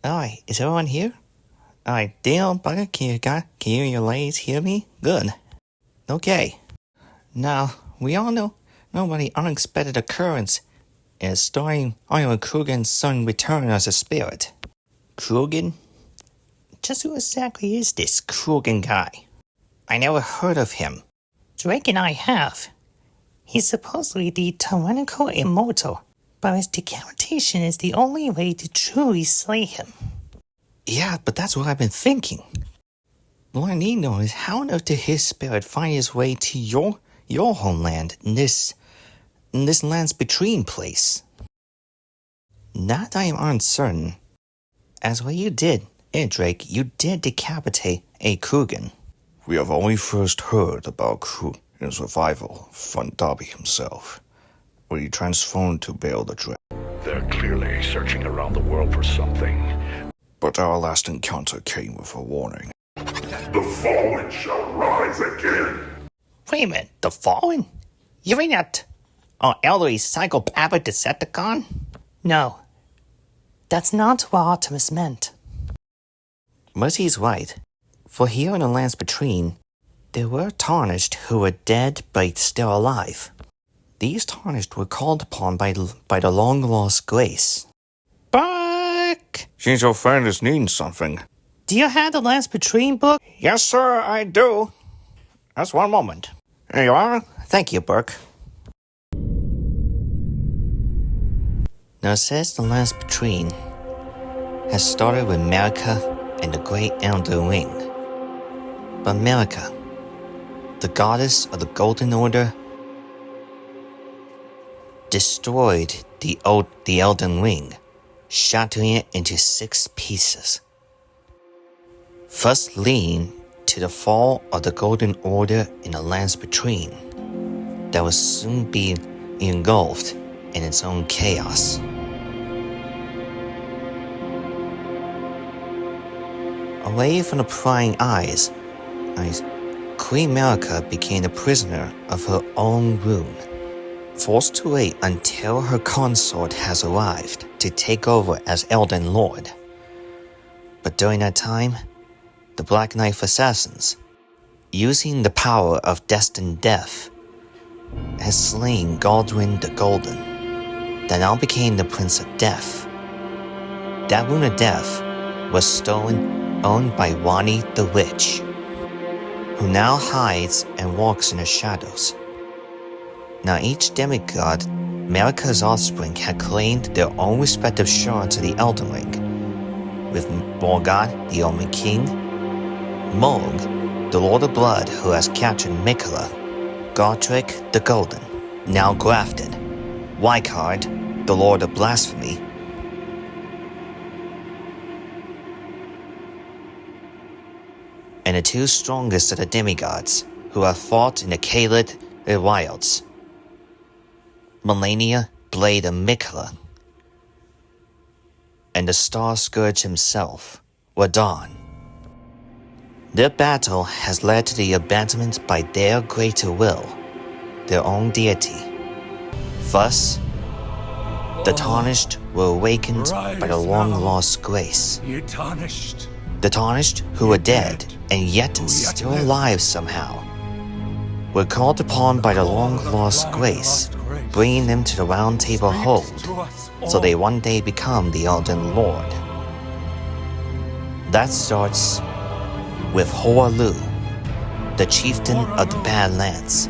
Alright, is everyone here? Alright, Dale, Bugger, can you and your ladies hear me? Good. Okay. Now, we all know about the unexpected occurrence is starting on Krugan's son return as a spirit. Krugan? Just who exactly is this Krugan guy? I never heard of him. Drake and I have. He's supposedly the tyrannical immortal, but his decapitation is the only way to truly slay him. Yeah, but that's what I've been thinking. What I need to know is how on earth did his spirit find his way to your homeland in this land's between place? That I am uncertain. As what you did, Drake, you did decapitate a Krugan. We have only first heard about Krugan's survival from Dabi himself, where he transformed to bear the dread. They're clearly searching around the world for something. But our last encounter came with a warning. The fallen shall rise again. Wait a minute, the fallen? You mean that elderly psychopathic Decepticon? No, that's not what Optimus meant. Mercy's right. For here in the lands between, there were tarnished who were dead but still alive. These tarnished were called upon by the long-lost Grace. Buck! Seems your friend is needing something. Do you have the Lands Between book? Yes, sir, I do. Just one moment. Here you are. Thank you, Burke. Now it says the Lands Between has started with America and the Great Elder Ring. But America, the goddess of the Golden Order, destroyed the Elden Ring, shattering it into 6 pieces. Thus leading to the fall of the Golden Order in the Lands Between, that will soon be engulfed in its own chaos. Away from the prying eyes, Queen America became a prisoner of her own rune, forced to wait until her consort has arrived to take over as Elden Lord. But during that time, the Black Knife assassins, using the power of destined death, has slain Galdwin the Golden, that now became the Prince of Death. That rune of death was owned by Wani the Witch, who now hides and walks in the shadows. Now each demigod, America's offspring, had claimed their own respective shards of the Elden Ring, with Morgott, the Omen King, Moog, the Lord of Blood who has captured Mikola, Godric the Golden, now grafted, Wykard, the Lord of Blasphemy, and the 2 strongest of the demigods who have fought in the Kaled Wilds, Melania, Blade of Mikola, and the Star Scourge himself, Radahn. Their battle has led to the abandonment by their greater will, their own deity. Thus, the Tarnished were awakened by the long-lost Grace. The Tarnished, who were dead and yet still alive somehow, were called upon by the long-lost Grace, bringing them to the Round Table Hold, so they one day become the Elden Lord. That starts with Hoarlu, the chieftain of the Badlands,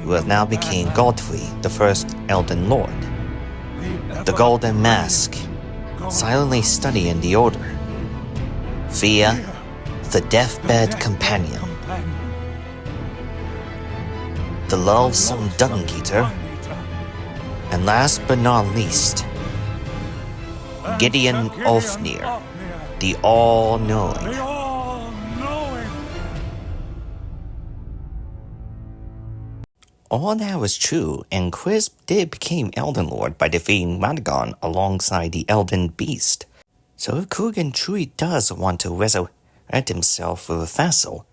who has now become Godfrey, the first Elden Lord. The Golden Mask, silently studying the Order. Via, the Deathbed Companion. The Loathsome Dung-Eater. And last but not least, Gideon Ulfnir, the All-Knowing. All that was true, and Chris did become Elden Lord by defeating Radagon alongside the Elden Beast. So if Krugan truly does want to resurrect himself with a vassal,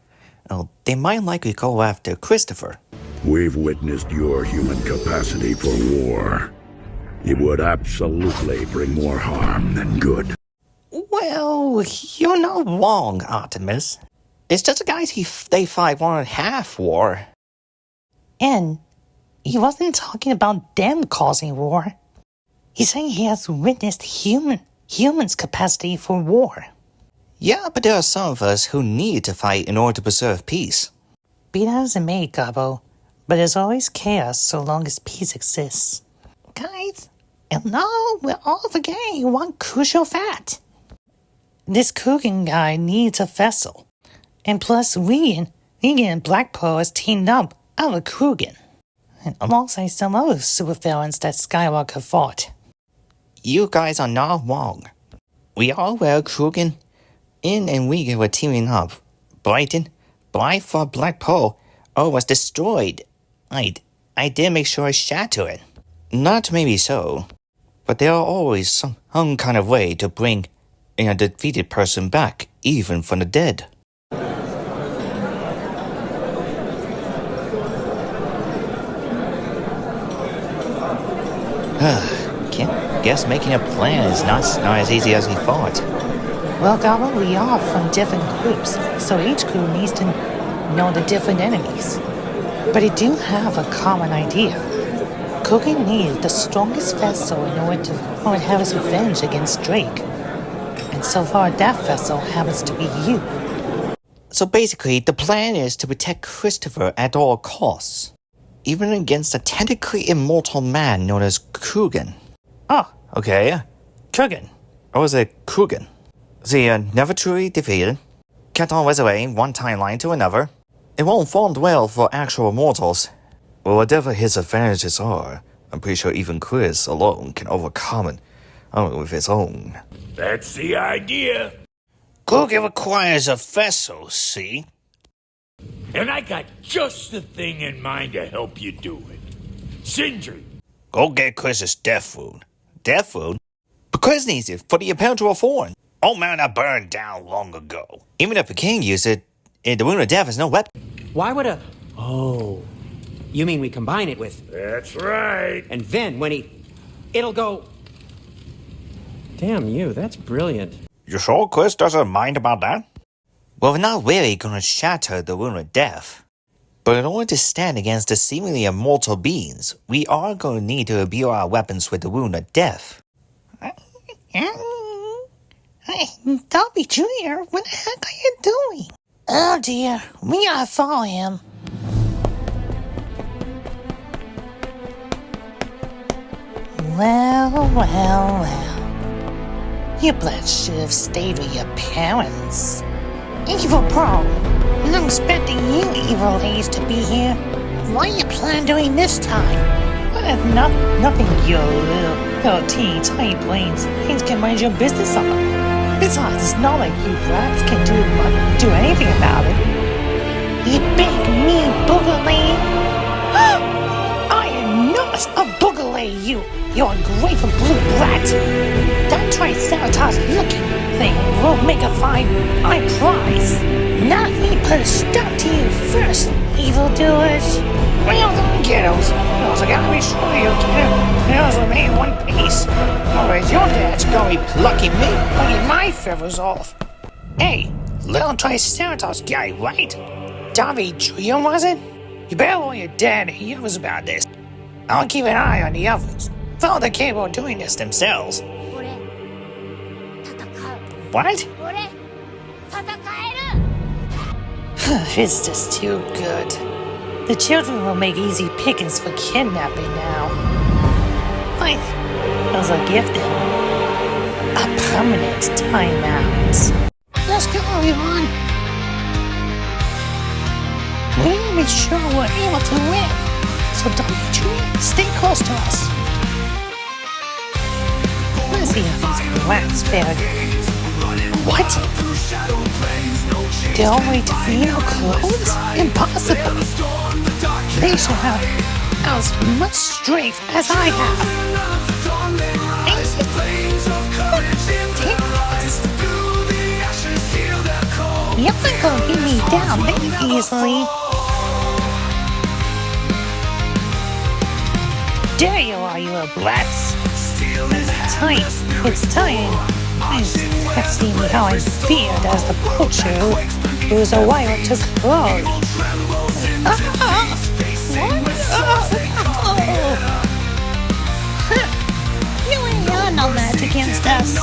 well, they might likely go after Christopher. We've witnessed your human capacity for war. It would absolutely bring more harm than good. Well, you're not wrong, Artemis. It's just the guys they fight 1.5 war. And he wasn't talking about them causing war. He's saying he has witnessed humans' capacity for war. Yeah, but there are some of us who need to fight in order to preserve peace. Be that as it may, Gabo, but there's always chaos so long as peace exists. Guys, and now we're all forgetting one crucial fact. This Krugan guy needs a vessel. And plus Regan and Black Pearl has teamed up out of Krugan. And alongside some other supervillains that Skywalker fought. You guys are not wrong. We are aware Krugan and Regan were teaming up. But I thought Black Pearl was destroyed. I did make sure I shatter it. Not maybe so, but there are always some kind of way to bring a defeated person back, even from the dead. Guess making a plan is not as easy as we thought. Well, Gabo, we are from different groups, so each group needs to know the different enemies. But they do have a common idea. Krugan needed the strongest vessel in order to have his revenge against Drake. And so far, that vessel happens to be you. So basically, the plan is to protect Christopher at all costs. Even against a technically immortal man known as Krugan. Oh, okay. Krugan. Or was it Krugan? The never truly defeated. Kept on resurrecting one timeline to another. It won't bode well for actual mortals. Well, whatever his advantages are, I'm pretty sure even Chris alone can overcome it, with his own. That's the idea. Krugan requires a vessel, see? And I got just the thing in mind to help you do it. Sindri. Go get Chris's death rune. Death rune? But Chris needs it for the Imperial Thorn. Old man I burned down long ago. Even if the king used it, the Rune of Death is no weapon. Why would a... Oh. You mean we combine it with... That's right. And then when it'll go... Damn you, that's brilliant. You sure Chris doesn't mind about that? Well, we're not really gonna shatter the Rune of Death. But in order to stand against the seemingly immortal beings, we are going to need to imbue our weapons with the Rune of Death. Hey, Davi Jr., what the heck are you doing? Oh dear, we gotta follow him. Well. Your blood should have stayed with your parents. Evil Pearl, I'm not expecting you evil ladies to be here. What are you planning doing this time? Well, nothing your little teeny tiny brains can mind your business on. Besides, it's not like you brats can do anything about it. You big, mean booger lady! I am not a booger lady, you ungrateful blue brat! That Triceratops-looking thing will make a fine prize. Not me put a stop to you first, evildoers. Well done, kiddos. You also gotta be sure you remain in one piece. Otherwise, your dad's gonna be plucking my feathers off. Hey, little Triceratops guy, right? Davi Jr, was it? You better warn your dad and hears about this. I'll keep an eye on the others. Thought they capable of doing this themselves. What? It's just too good. The children will make easy pickings for kidnapping now. Life was a gift them a permanent timeout. Let's go, everyone. We need to be sure we're able to win. So Davi Jr, stay close to us. Let's see how these blacks fared. What? The only way to feed our clothes? Impossible. They should have as much strength as I have. You're not gonna get me down that easily. There you are, you little brats. It's time See me how I feared as the poacher who was a wire to close. You ain't got no magic against us.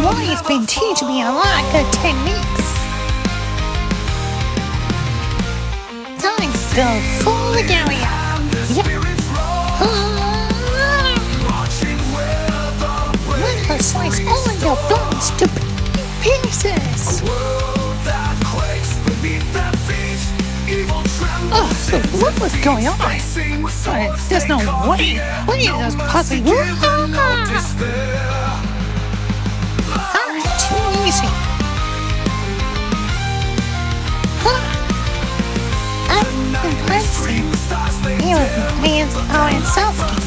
Warrior's been teaching me a lot of good techniques. Time to go full regalia. Let her slice all of your bones to pieces. What was going on? There's no way. What is this possibly? Too easy. I'm practicing. You means our self-keep.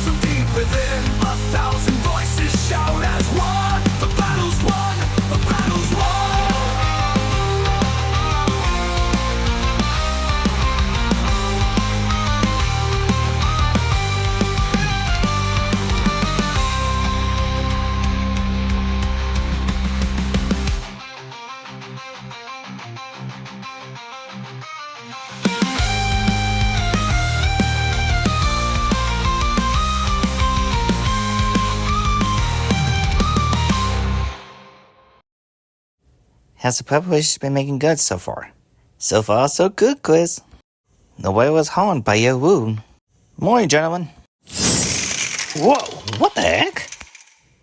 Has the preparation been making good so far? So far, so good, Quiz. Nobody was harmed by your wound. Morning, gentlemen. Whoa, what the heck?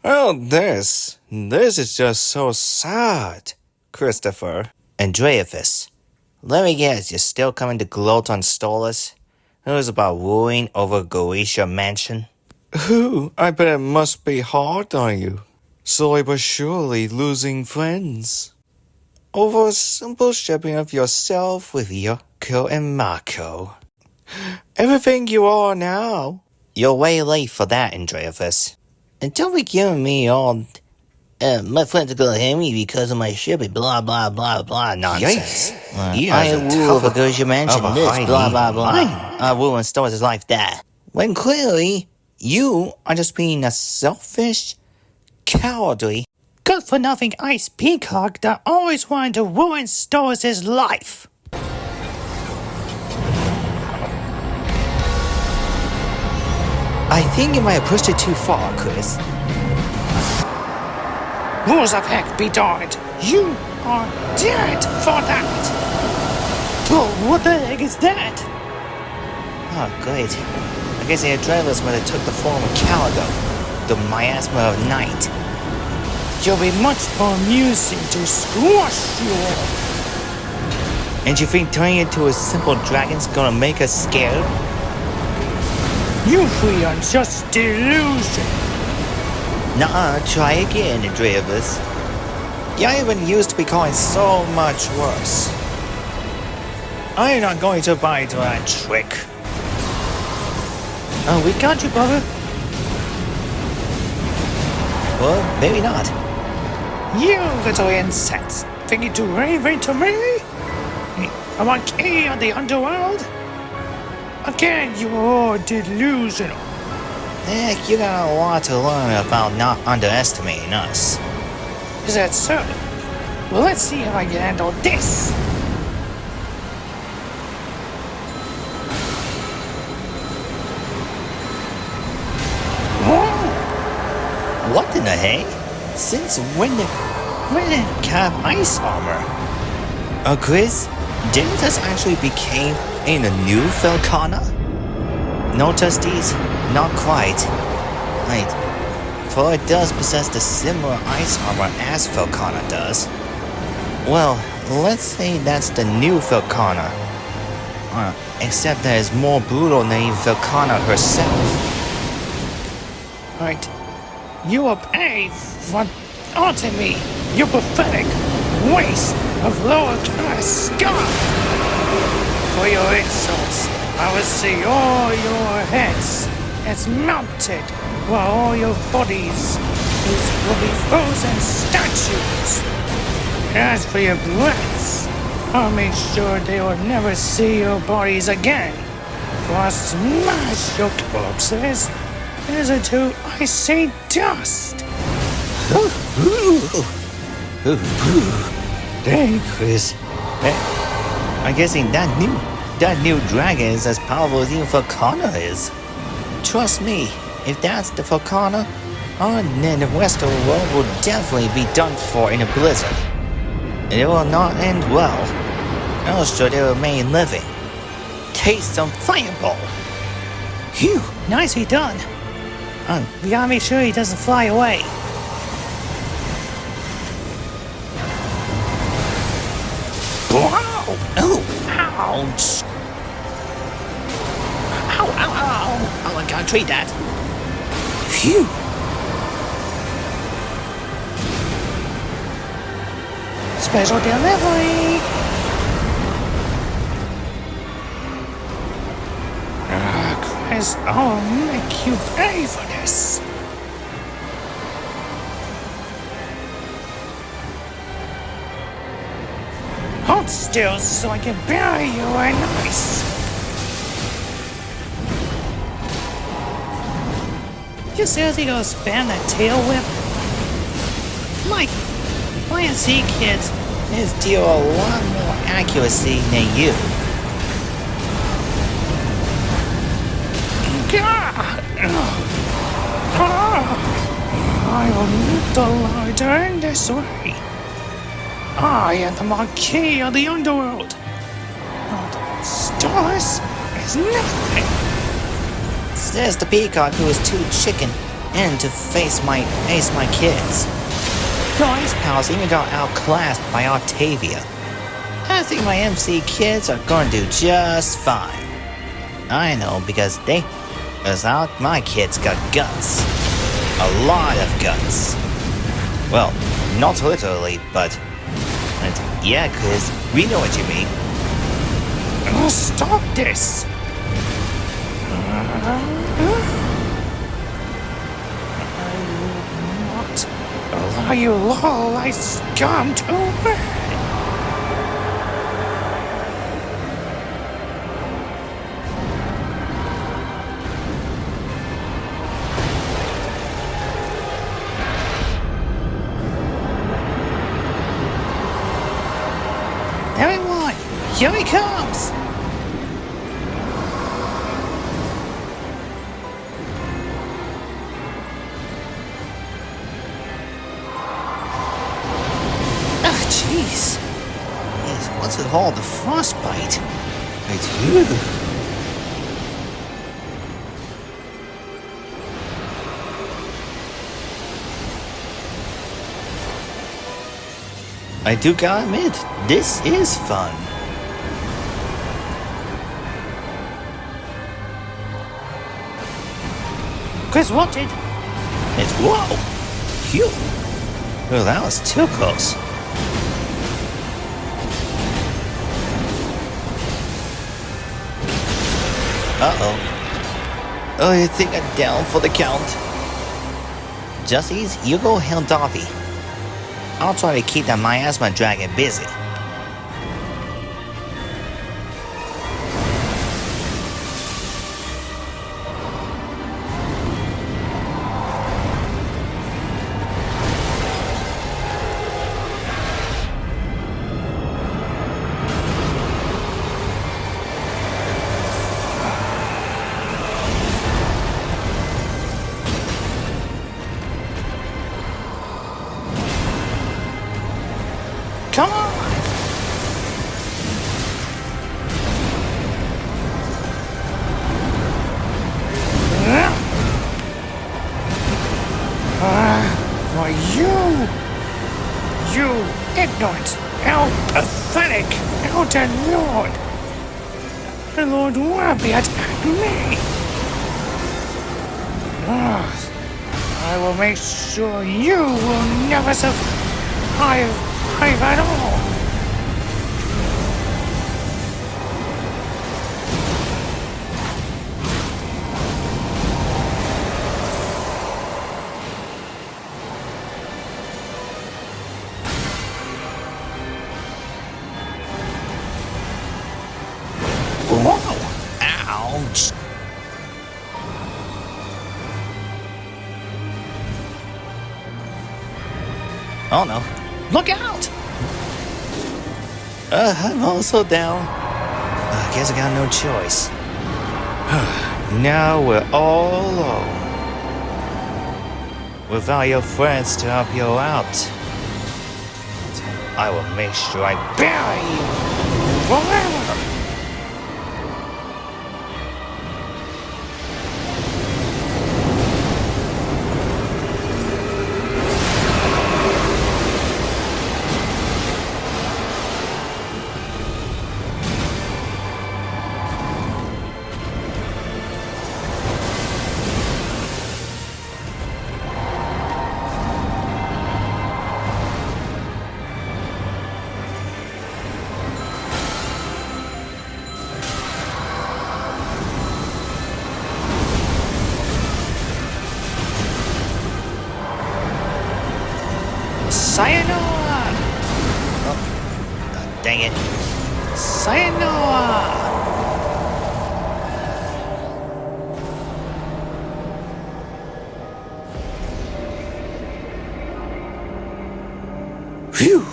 Oh, this is just so sad, Christopher. Andrealphus, let me guess, you're still coming to gloat on Stolas? It was about wooing over Goetia Mansion? Ooh, I bet it must be hard on you. Slowly but surely losing friends. Over a simple shipping of yourself with Yoko and Mako. Everything you are now. You're way late for that, Andrealphus. And don't be giving me all, my friends are gonna hate me because of my shipping, blah, blah, blah, blah, nonsense. I woo over Goetia Mansion this, blah, blah, blah. I woo and stores his life that. When clearly, you are just being a selfish, cowardly, good-for-nothing ice peacock that always wanted to ruin Stolas' life. I think you might have pushed it too far, Chris. Rules of heck be darned. You are dead for that. Oh, what the heck is that? Oh, great. I guess the Andrealphus would have took the form of Caligo, the miasma of night. You'll be much more amusing to squash you all. And you think turning into a simple dragon's gonna make us scared? You three are just delusion. Nuh-uh, try again, Andrealphus. You even used to be calling so much worse. I'm not going to buy into that trick. Oh, we got you, brother. Well, maybe not. You little insects, thinking to rave into me? I'm a king of the underworld? Again, you are delusional. Heck, you got a lot to learn about not underestimating us. Is that so? Well, let's see if I can handle this. Whoa! What in the heck? Since when did Cap ice armor? Chris, didn't this actually became in a new Falcona? No, Justyce, not quite. Right, for it does possess the similar ice armor as Falcona does. Well, let's say that's the new Falcona. Except that it's more brutal than Falcona herself. Right. You will pay for haunting me, you pathetic waste of lower-class scum! For your insults, I will see all your heads as melted, while all your bodies will be frozen statues. As for your breaths, I'll make sure they will never see your bodies again. For I'll smash your corpses into icy dust. Dang, Chris. I'm guessing that new dragon is as powerful as even Falcona is. Trust me, if that's the Falcona, then the Western world will definitely be done for in a blizzard. It will not end well. Else should they remain living. Taste some fireball. Phew, nicely done. We gotta make sure he doesn't fly away. Wow! Oh, ouch! Ow, ow, ow! Oh, I can't treat that. Phew! Special delivery. Chris, I'll make you pay for this. Hold still so I can bury you in ice. You seriously gonna spam that tail whip? My C kids is deal a lot more accuracy than you. God! I will not allow it to end this way. I am the Marquis of the Underworld. And Starless is nothing. Says the peacock who is too chicken and to face my kids. Your ice pals even got outclassed by Octavia. I think my MC kids are going to do just fine. I know because my kids got guts. A lot of guts. Well, not literally, but yeah, Chris, we know what you mean. Stop this! Allow you low-life scum to win! Everyone, here he comes! Jeez. Yes, what's it called? The frostbite. I do gotta admit, this is fun. Chris wanted. Whoa! Phew! Well, that was too close. Uh-oh. Oh, you think I'm down for the count? Justyce, you go heal Davi. I'll try to keep that miasma dragon busy. Come on! Why you ignorant, pathetic, elder lord. The Lord Wabi attacked me. I will make sure you will never survive at all. Oh no. Look out! I'm also down. I guess I got no choice. Now we're all alone. Without your friends to help you out. I will make sure I bury you forever. Sayonara! Dang it. Sayonara! Phew.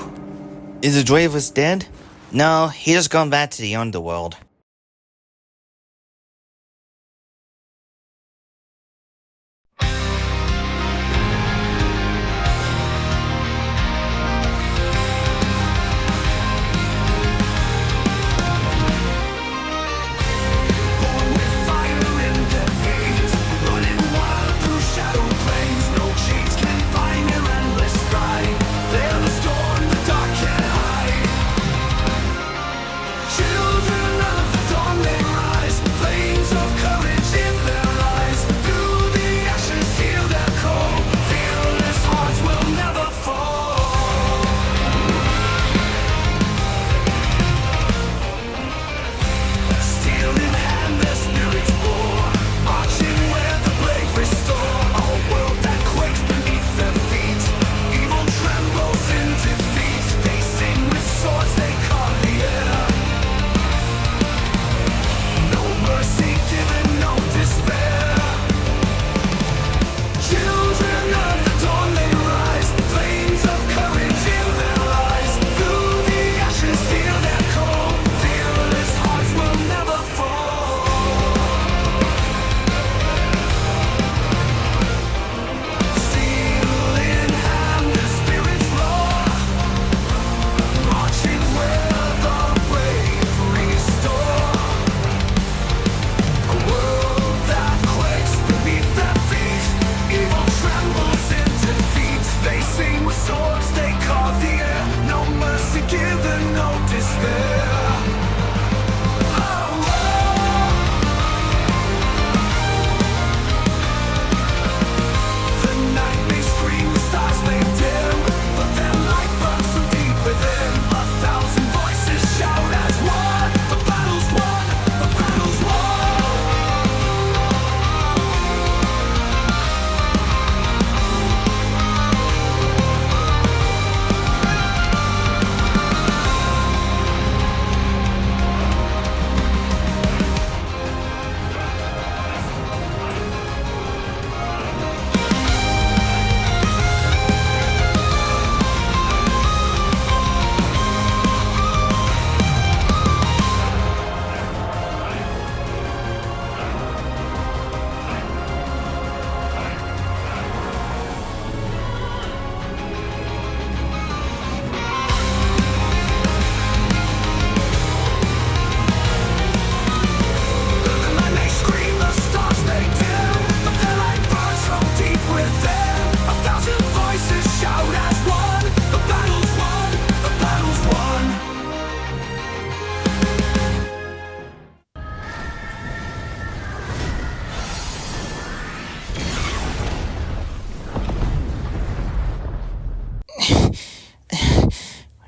Is the Andrealphus dead? No, he just gone back to the underworld.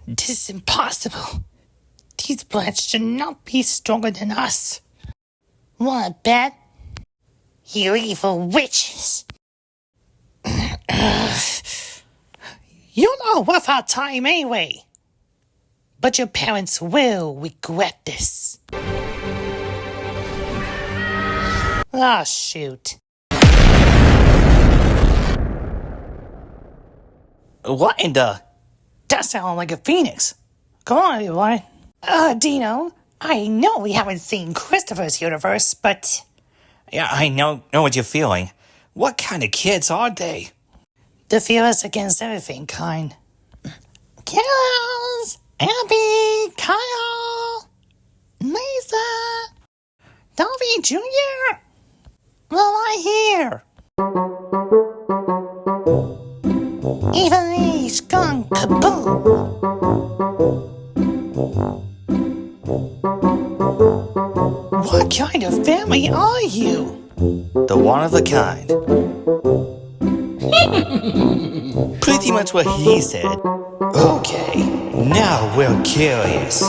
This is impossible. These blades should not be stronger than us. Wanna bet? You evil witches. You're not worth our time anyway. But your parents will regret this. Ah, shoot. What in the... That sounded like a phoenix. Come on, everyone. Dino, I know we haven't seen Christopher's universe, but... Yeah, I know what you're feeling. What kind of kids are they? The fearless against everything kind. Kels, Abby, Kyle, Lisa, Davi Jr. Well, I hear. Even a skunk kaboo. What kind of family are you? The one of a kind. Pretty much what he said. Okay, now we're curious.